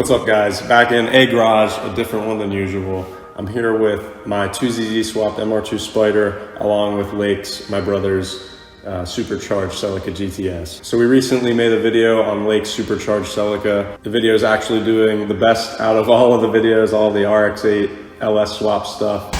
What's up guys? Back in a garage, a different one than usual. I'm here with my 2ZZ swapped MR2 Spyder along with Lake's, my brother's Supercharged Celica GTS. So we recently made a video on Lake's Supercharged Celica. The video is actually doing the best out of all of the videos, all the RX-8 LS swap stuff.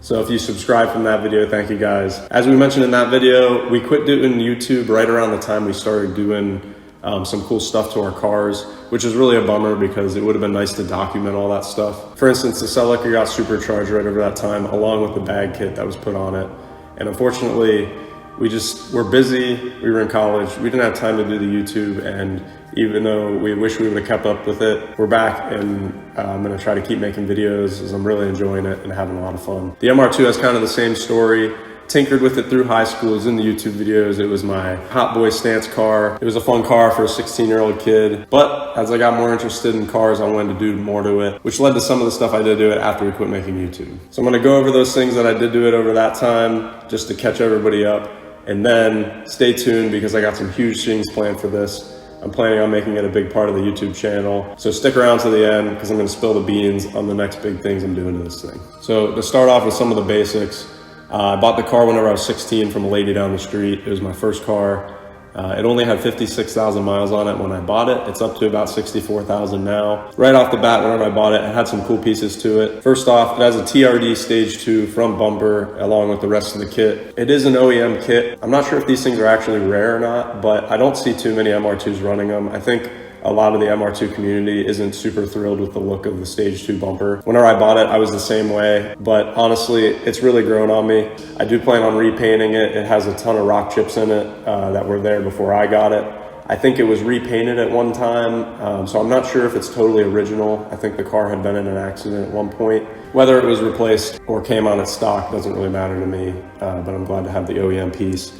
So if you subscribe from that video, thank you guys. As we mentioned in that video, we quit doing YouTube right around the time we started doing some cool stuff to our cars, which is really a bummer because it would have been nice to document all that stuff. For instance, the Celica got supercharged right over that time, along with the bag kit that was put on it. And unfortunately, we just were busy. We were in college. We didn't have time to do the YouTube, and even though we wish we would have kept up with it, we're back, and I'm gonna try to keep making videos as I'm really enjoying it and having a lot of fun. The MR2 has kind of the same story. Tinkered with it through high school. It was in the YouTube videos. It was my hot boy stance car. It was a fun car for a 16-year-old kid. But as I got more interested in cars, I wanted to do more to it, which led to some of the stuff I did to it after we quit making YouTube. So I'm gonna go over those things that I did to it over that time, just to catch everybody up. And then stay tuned because I got some huge things planned for this. I'm planning on making it a big part of the YouTube channel. So stick around to the end because I'm gonna spill the beans on the next big things I'm doing to this thing. So to start off with some of the basics, I bought the car whenever I was 16 from a lady down the street. It was my first car. It only had 56,000 miles on it when I bought it. It's up to about 64,000 now. Right off the bat, whenever I bought it had some cool pieces to it. First off, it has a TRD Stage 2 front bumper along with the rest of the kit. It is an OEM kit. I'm not sure if these things are actually rare or not, but I don't see too many MR2s running them. I think a lot of the MR2 community isn't super thrilled with the look of the Stage 2 bumper. Whenever I bought it, I was the same way, but honestly, it's really grown on me. I do plan on repainting it. It has a ton of rock chips in it that were there before I got it. I think it was repainted at one time, so I'm not sure if it's totally original. I think the car had been in an accident at one point. Whether it was replaced or came on its stock doesn't really matter to me, but I'm glad to have the OEM piece.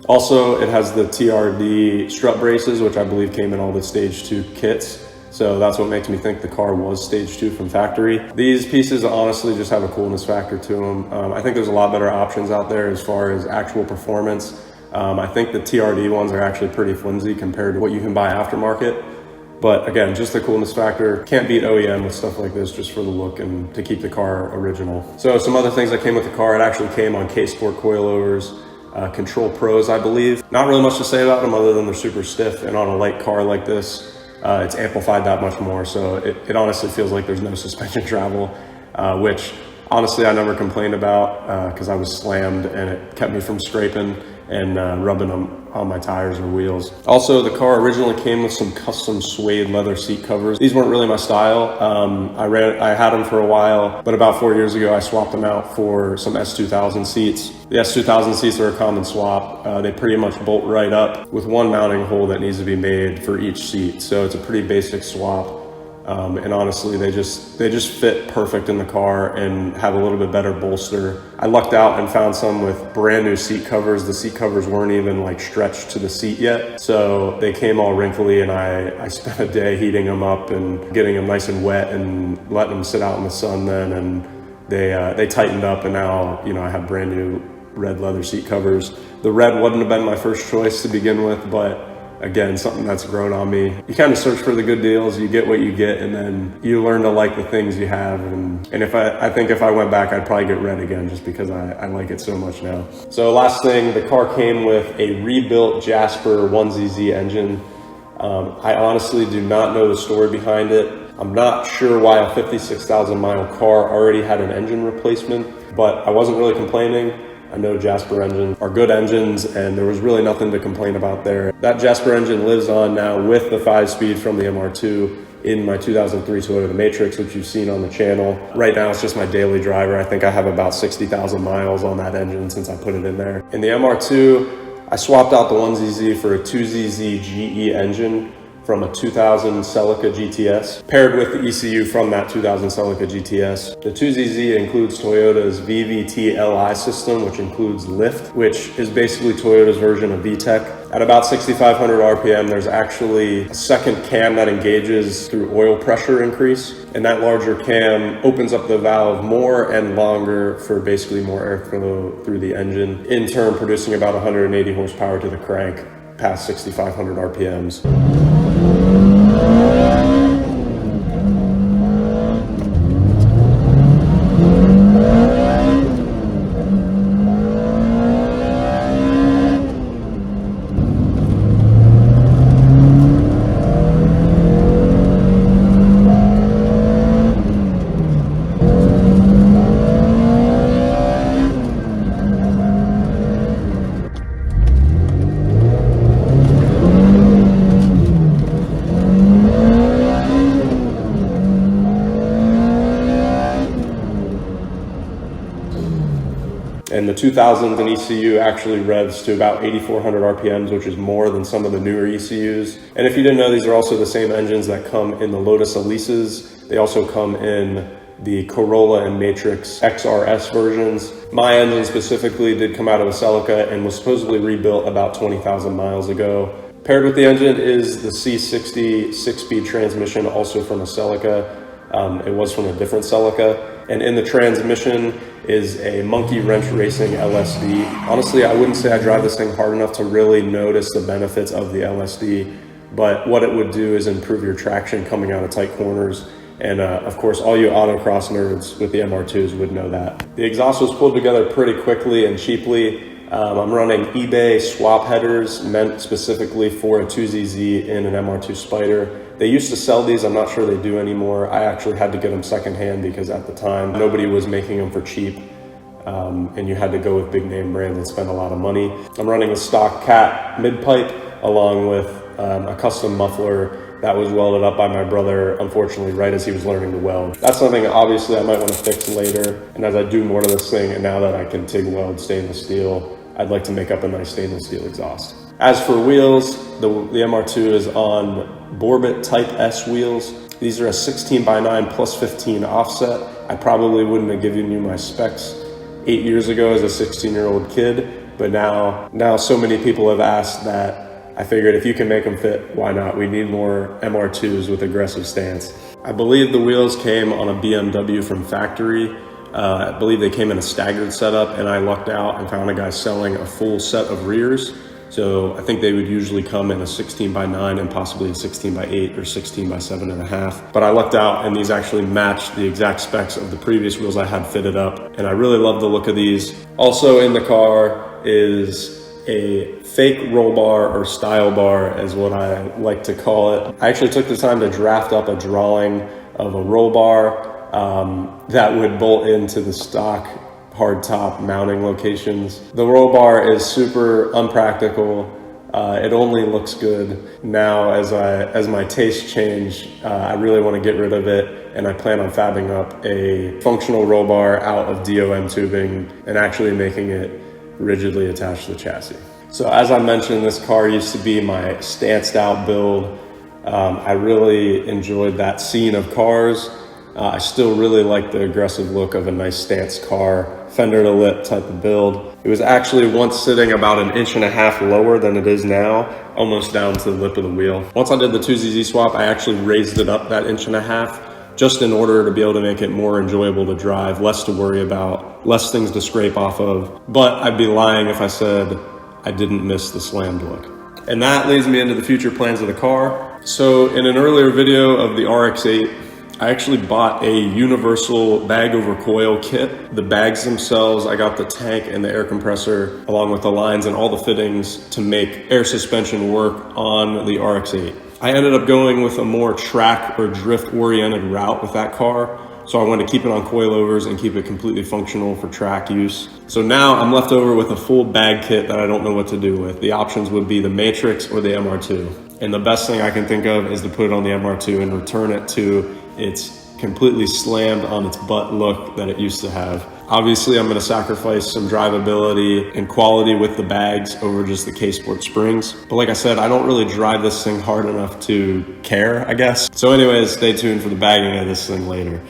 Also, it has the TRD strut braces, which I believe came in all the Stage 2 kits. So that's what makes me think the car was Stage 2 from factory. These pieces honestly just have a coolness factor to them. I think there's a lot better options out there as far as actual performance. I think the TRD ones are actually pretty flimsy compared to what you can buy aftermarket. But again, just the coolness factor. Can't beat OEM with stuff like this just for the look and to keep the car original. So some other things that came with the car, it actually came on K-Sport coilovers. Control Pros, I believe. Not really much to say about them other than they're super stiff, and on a light car like this, it's amplified that much more, so it honestly feels like there's no suspension travel, which honestly I never complained about because I was slammed and it kept me from scraping and rubbing them on my tires or wheels. Also, the car originally came with some custom suede leather seat covers. These weren't really my style. I had them for a while, but about 4 years ago, I swapped them out for some S2000 seats. The S2000 seats are a common swap. They pretty much bolt right up with one mounting hole that needs to be made for each seat. So it's a pretty basic swap. And honestly, they just fit perfect in the car and have a little bit better bolster. I lucked out and found some with brand new seat covers. The seat covers weren't even like stretched to the seat yet. So they came all wrinkly, and I spent a day heating them up and getting them nice and wet and letting them sit out in the sun then. And they tightened up, and now, you know, I have brand new red leather seat covers. The red wouldn't have been my first choice to begin with, but again, something that's grown on me. You kind of search for the good deals, you get what you get, and then you learn to like the things you have. And if I think if I went back, I'd probably get red again just because I like it so much now. So last thing, the car came with a rebuilt Jasper 1ZZ engine. I honestly do not know the story behind it. I'm not sure why a 56,000 mile car already had an engine replacement, but I wasn't really complaining. I know Jasper engines are good engines, and there was really nothing to complain about there. That Jasper engine lives on now with the 5-speed from the MR2 in my 2003 Toyota Matrix, which you've seen on the channel. Right now, it's just my daily driver. I think I have about 60,000 miles on that engine since I put it in there. In the MR2, I swapped out the 1ZZ for a 2ZZ GE engine from a 2000 Celica GTS, paired with the ECU from that 2000 Celica GTS. The 2ZZ includes Toyota's VVT LI system, which includes lift, which is basically Toyota's version of VTEC. At about 6,500 RPM, there's actually a second cam that engages through oil pressure increase, and that larger cam opens up the valve more and longer for basically more airflow through the engine, in turn producing about 180 horsepower to the crank. past 6,500 RPMs. And the 2000s in ECU actually revs to about 8,400 RPMs, which is more than some of the newer ECUs. And if you didn't know, these are also the same engines that come in the Lotus Elises. They also come in the Corolla and Matrix XRS versions. My engine specifically did come out of a Celica and was supposedly rebuilt about 20,000 miles ago. Paired with the engine is the C60 6-speed transmission, also from a Celica. It was from a different Celica. And in the transmission is a Monkey Wrench Racing LSD. Honestly, I wouldn't say I drive this thing hard enough to really notice the benefits of the LSD, but what it would do is improve your traction coming out of tight corners. And of course, all you autocross nerds with the MR2s would know that. The exhaust was pulled together pretty quickly and cheaply. I'm running eBay swap headers meant specifically for a 2ZZ in an MR2 Spyder. They used to sell these, I'm not sure they do anymore. I actually had to get them secondhand because at the time, nobody was making them for cheap. And you had to go with big name brands and spend a lot of money. I'm running a stock Cat mid-pipe along with a custom muffler that was welded up by my brother, unfortunately, right as he was learning to weld. That's something obviously I might want to fix later. And as I do more to this thing, and now that I can TIG weld stainless steel, I'd like to make up a nice stainless steel exhaust. As for wheels, the MR2 is on Borbit Type S wheels. These are a 16x9 plus 15 offset. I probably wouldn't have given you my specs 8 years ago as a 16-year-old kid, but now so many people have asked that I figured if you can make them fit, why not? We need more MR2s with aggressive stance. I believe the wheels came on a BMW from factory. I believe they came in a staggered setup, and I lucked out and found a guy selling a full set of rears. So I think they would usually come in a 16x9 and possibly a 16x8 or 16x7.5. But I lucked out, and these actually matched the exact specs of the previous wheels I had fitted up. And I really love the look of these. Also in the car is a fake roll bar, or style bar is what I like to call it. I actually took the time to draft up a drawing of a roll bar that would bolt into the stock hardtop mounting locations. The roll bar is super unpractical. It only looks good. Now as my tastes change, I really want to get rid of it, and I plan on fabbing up a functional roll bar out of DOM tubing and actually making it rigidly attached to the chassis. So as I mentioned, this car used to be my stanced out build. I really enjoyed that scene of cars. I still really like the aggressive look of a nice stance car, fender to lip type of build. It was actually once sitting about 1.5 inches lower than it is now, almost down to the lip of the wheel. Once I did the 2ZZ swap, I actually raised it up that 1.5 inches just in order to be able to make it more enjoyable to drive, less to worry about, less things to scrape off of. But I'd be lying if I said I didn't miss the slammed look. And that leads me into the future plans of the car. So in an earlier video of the RX-8, I actually bought a universal bag over coil kit. The bags themselves, I got the tank and the air compressor along with the lines and all the fittings to make air suspension work on the RX-8. I ended up going with a more track or drift oriented route with that car. So I wanted to keep it on coilovers and keep it completely functional for track use. So now I'm left over with a full bag kit that I don't know what to do with. The options would be the Matrix or the MR2. And the best thing I can think of is to put it on the MR2 and return it to its completely slammed on its butt look that it used to have. Obviously, I'm going to sacrifice some drivability and quality with the bags over just the K-Sport springs. But like I said, I don't really drive this thing hard enough to care, I guess. So anyways, stay tuned for the bagging of this thing later.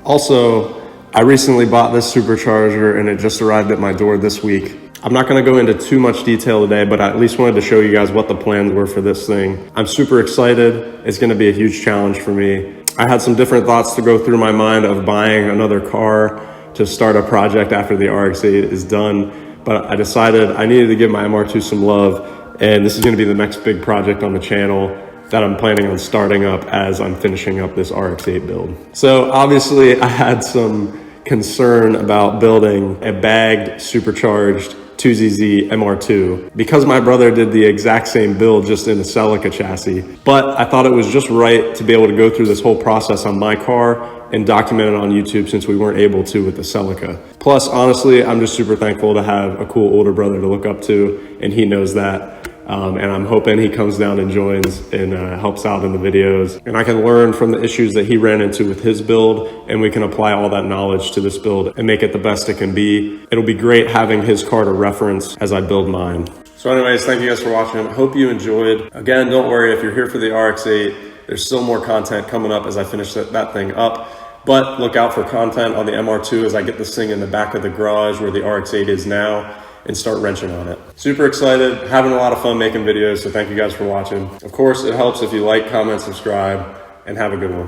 Also, I recently bought this Supercharger and it just arrived at my door this week. I'm not going to go into too much detail today, but I at least wanted to show you guys what the plans were for this thing. I'm super excited. It's going to be a huge challenge for me. I had some different thoughts to go through my mind of buying another car to start a project after the RX-8 is done, but I decided I needed to give my MR2 some love, and this is gonna be the next big project on the channel that I'm planning on starting up as I'm finishing up this RX-8 build. So obviously I had some concern about building a bagged, supercharged 2ZZ MR2 because my brother did the exact same build just in a Celica chassis. But I thought it was just right to be able to go through this whole process on my car and document it on YouTube since we weren't able to with the Celica. Plus, honestly, I'm just super thankful to have a cool older brother to look up to, and he knows that. And I'm hoping he comes down and joins and helps out in the videos. And I can learn from the issues that he ran into with his build, and we can apply all that knowledge to this build and make it the best it can be. It'll be great having his car to reference as I build mine. So anyways, thank you guys for watching. I hope you enjoyed. Again, don't worry if you're here for the RX-8, there's still more content coming up as I finish that thing up. But look out for content on the MR2 as I get this thing in the back of the garage where the RX-8 is now, and start wrenching on it. Super excited, having a lot of fun making videos, so thank you guys for watching. Of course, it helps if you like, comment, subscribe, and have a good one.